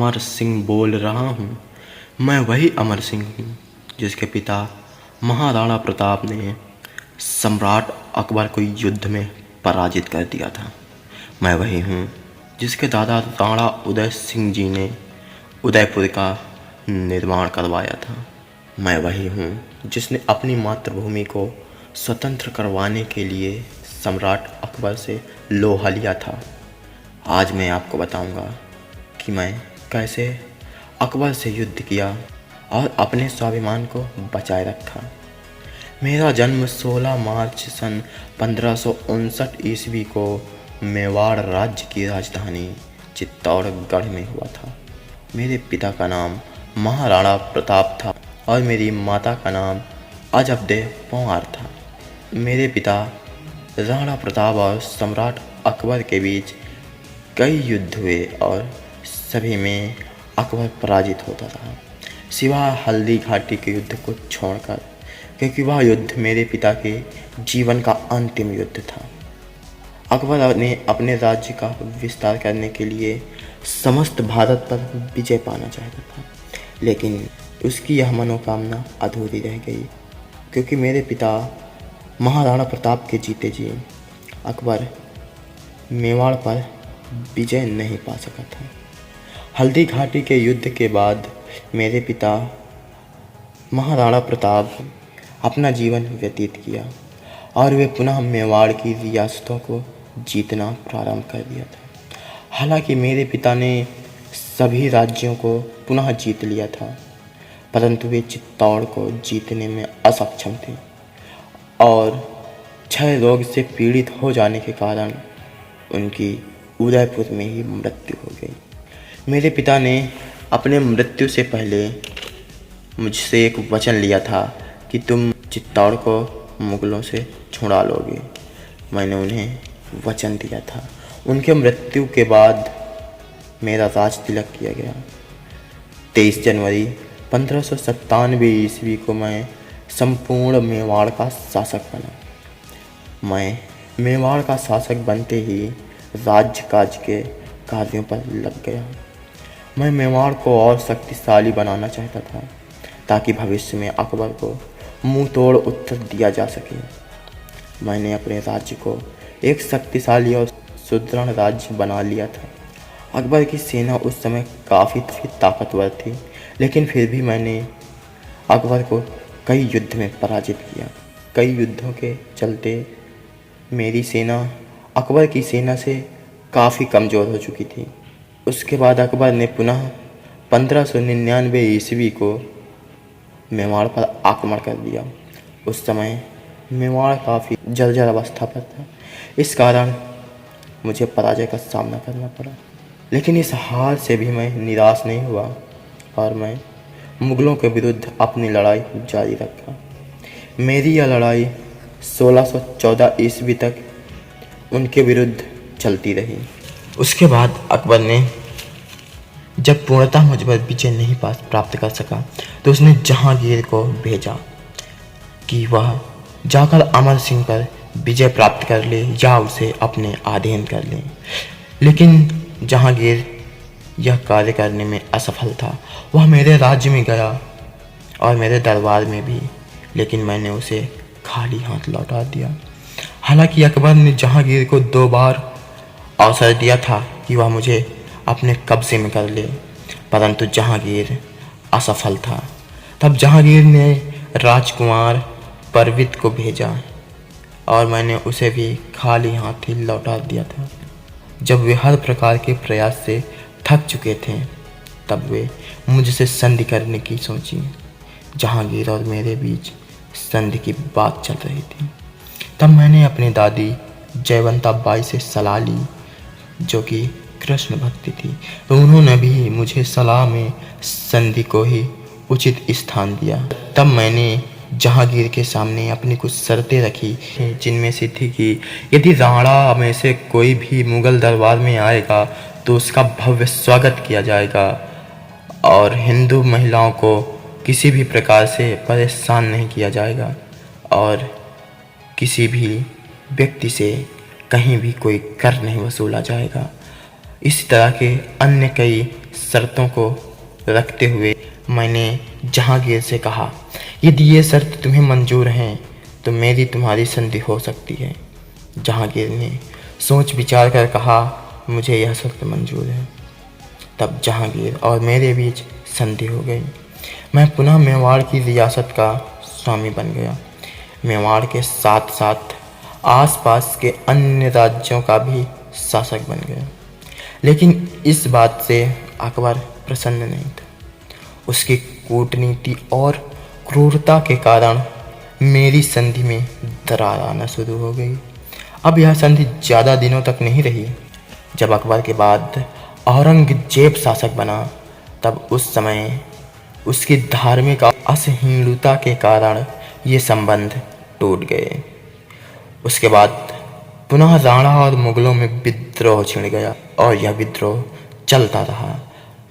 अमर सिंह बोल रहा हूँ। मैं वही अमर सिंह हूँ जिसके पिता महाराणा प्रताप ने सम्राट अकबर को युद्ध में पराजित कर दिया था। मैं वही हूँ जिसके दादा राणा उदय सिंह जी ने उदयपुर का निर्माण करवाया था। मैं वही हूँ जिसने अपनी मातृभूमि को स्वतंत्र करवाने के लिए सम्राट अकबर से लोहा लिया था। आज मैं आपको बताऊंगा कि मैं कैसे अकबर से युद्ध किया और अपने स्वाभिमान को बचाए रखा। मेरा जन्म 16 मार्च सन 1559 ईस्वी को मेवाड़ राज्य की राजधानी चित्तौड़गढ़ में हुआ था। मेरे पिता का नाम महाराणा प्रताप था और मेरी माता का नाम अजबदे पंवार था। मेरे पिता राणा प्रताप और सम्राट अकबर के बीच कई युद्ध हुए और सभी में अकबर पराजित होता रहा, सिवाय हल्दी घाटी के युद्ध को छोड़कर, क्योंकि वह युद्ध मेरे पिता के जीवन का अंतिम युद्ध था। अकबर ने अपने राज्य का विस्तार करने के लिए समस्त भारत पर विजय पाना चाहता था, लेकिन उसकी यह मनोकामना अधूरी रह गई, क्योंकि मेरे पिता महाराणा प्रताप के जीते जी अकबर मेवाड़ पर विजय नहीं पा सका था। हल्दी घाटी के युद्ध के बाद मेरे पिता महाराणा प्रताप अपना जीवन व्यतीत किया और वे पुनः मेवाड़ की रियासतों को जीतना प्रारंभ कर दिया था। हालांकि मेरे पिता ने सभी राज्यों को पुनः जीत लिया था, परंतु वे चित्तौड़ को जीतने में असक्षम थे और क्षय रोग से पीड़ित हो जाने के कारण उनकी उदयपुर में ही मृत्यु हो गई। मेरे पिता ने अपने मृत्यु से पहले मुझसे एक वचन लिया था कि तुम चित्तौड़ को मुगलों से छुड़ा लोगे। मैंने उन्हें वचन दिया था। उनके मृत्यु के बाद मेरा राज तिलक किया गया। 23 जनवरी 1597 ईस्वी को मैं संपूर्ण मेवाड़ का शासक बना। मैं मेवाड़ का शासक बनते ही राज्य काज के कार्यों पर लग गया। मैं मेवाड़ को और शक्तिशाली बनाना चाहता था ताकि भविष्य में अकबर को मुंह तोड़ उत्तर दिया जा सके। मैंने अपने राज्य को एक शक्तिशाली और सुदृढ़ राज्य बना लिया था। अकबर की सेना उस समय काफ़ी ताकतवर थी, लेकिन फिर भी मैंने अकबर को कई युद्ध में पराजित किया। कई युद्धों के चलते मेरी सेना अकबर की सेना से काफ़ी कमज़ोर हो चुकी थी। उसके बाद अकबर ने पुनः 1599 ईस्वी को मेवाड़ पर आक्रमण कर दिया। उस समय मेवाड़ काफ़ी जर्जर अवस्था पर था, इस कारण मुझे पराजय का सामना करना पड़ा। लेकिन इस हार से भी मैं निराश नहीं हुआ और मैं मुगलों के विरुद्ध अपनी लड़ाई जारी रखा। मेरी यह लड़ाई 1614 ईस्वी तक उनके विरुद्ध चलती रही। उसके बाद अकबर ने जब पूर्णतः मुझ पर विजय नहीं प्राप्त कर सका तो उसने जहांगीर को भेजा कि वह जाकर अमर सिंह पर विजय प्राप्त कर ले या उसे अपने अधीन कर ले। लेकिन जहांगीर यह कार्य करने में असफल था। वह मेरे राज्य में गया और मेरे दरबार में भी, लेकिन मैंने उसे खाली हाथ लौटा दिया। हालांकि अकबर ने जहांगीर को 2 बार अवसर दिया था कि वह मुझे अपने कब्जे में कर ले, परंतु जहांगीर असफल था। तब जहांगीर ने राजकुमार परवित को भेजा और मैंने उसे भी खाली हाथ ही लौटा दिया था। जब वे हर प्रकार के प्रयास से थक चुके थे तब वे मुझसे संधि करने की सोची। जहांगीर और मेरे बीच संधि की बात चल रही थी। तब मैंने अपनी दादी जयवंता बाई से सलाह ली, जो कि कृष्ण भक्ति थी, तो उन्होंने भी मुझे सलाह में संधि को ही उचित स्थान दिया। तब मैंने जहांगीर के सामने अपनी कुछ शर्तें रखी, जिनमें से थी कि यदि राणा में से कोई भी मुगल दरबार में आएगा तो उसका भव्य स्वागत किया जाएगा और हिंदू महिलाओं को किसी भी प्रकार से परेशान नहीं किया जाएगा और किसी भी व्यक्ति से कहीं भी कोई कर नहीं वसूला जाएगा। इसी तरह के अन्य कई शर्तों को रखते हुए मैंने जहांगीर से कहा, यदि ये शर्त तुम्हें मंजूर हैं तो मेरी तुम्हारी संधि हो सकती है। जहांगीर ने सोच विचार कर कहा, मुझे यह शर्त मंजूर है। तब जहांगीर और मेरे बीच संधि हो गई। मैं पुनः मेवाड़ की रियासत का स्वामी बन गया। मेवाड़ के साथ साथ आसपास के अन्य राज्यों का भी शासक बन गया। लेकिन इस बात से अकबर प्रसन्न नहीं था। उसकी कूटनीति और क्रूरता के कारण मेरी संधि में दरार आना शुरू हो गई। अब यह संधि ज़्यादा दिनों तक नहीं रही। जब अकबर के बाद औरंगजेब शासक बना, तब उस समय उसकी धार्मिक असहिष्णुता के कारण ये संबंध टूट गए। उसके बाद पुनः राणा और मुगलों में विद्रोह छिड़ गया और यह विद्रोह चलता रहा।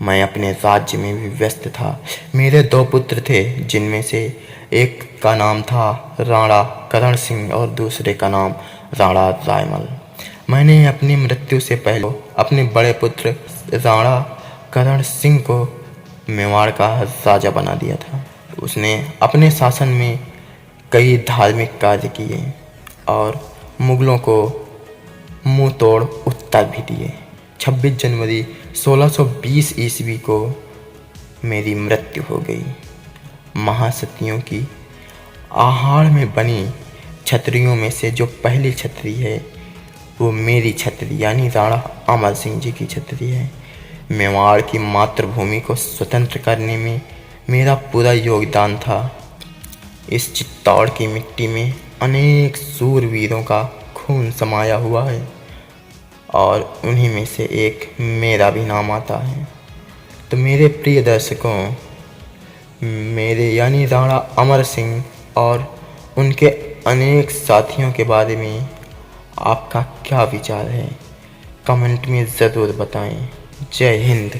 मैं अपने राज्य में भी व्यस्त था। मेरे 2 पुत्र थे, जिनमें से एक का नाम था राणा करण सिंह और दूसरे का नाम राणा रायमल। मैंने अपनी मृत्यु से पहले अपने बड़े पुत्र राणा करण सिंह को मेवाड़ का राजा बना दिया था। उसने अपने शासन में कई धार्मिक कार्य किए और मुगलों को मुंह तोड़ उत्तर भी दिए। 26 जनवरी 1620 ईस्वी को मेरी मृत्यु हो गई। महासतियों की आहार में बनी छतरियों में से जो पहली छतरी है वो मेरी छतरी यानी राणा अमर सिंह जी की छतरी है। मेवाड़ की मातृभूमि को स्वतंत्र करने में मेरा पूरा योगदान था। इस चित्तौड़ की मिट्टी में अनेक सूरवीरों का खून समाया हुआ है और उन्हीं में से एक मेरा भी नाम आता है। तो मेरे प्रिय दर्शकों, मेरे यानी राणा अमर सिंह और उनके अनेक साथियों के बारे में आपका क्या विचार है? कमेंट में ज़रूर बताएं। जय हिंद।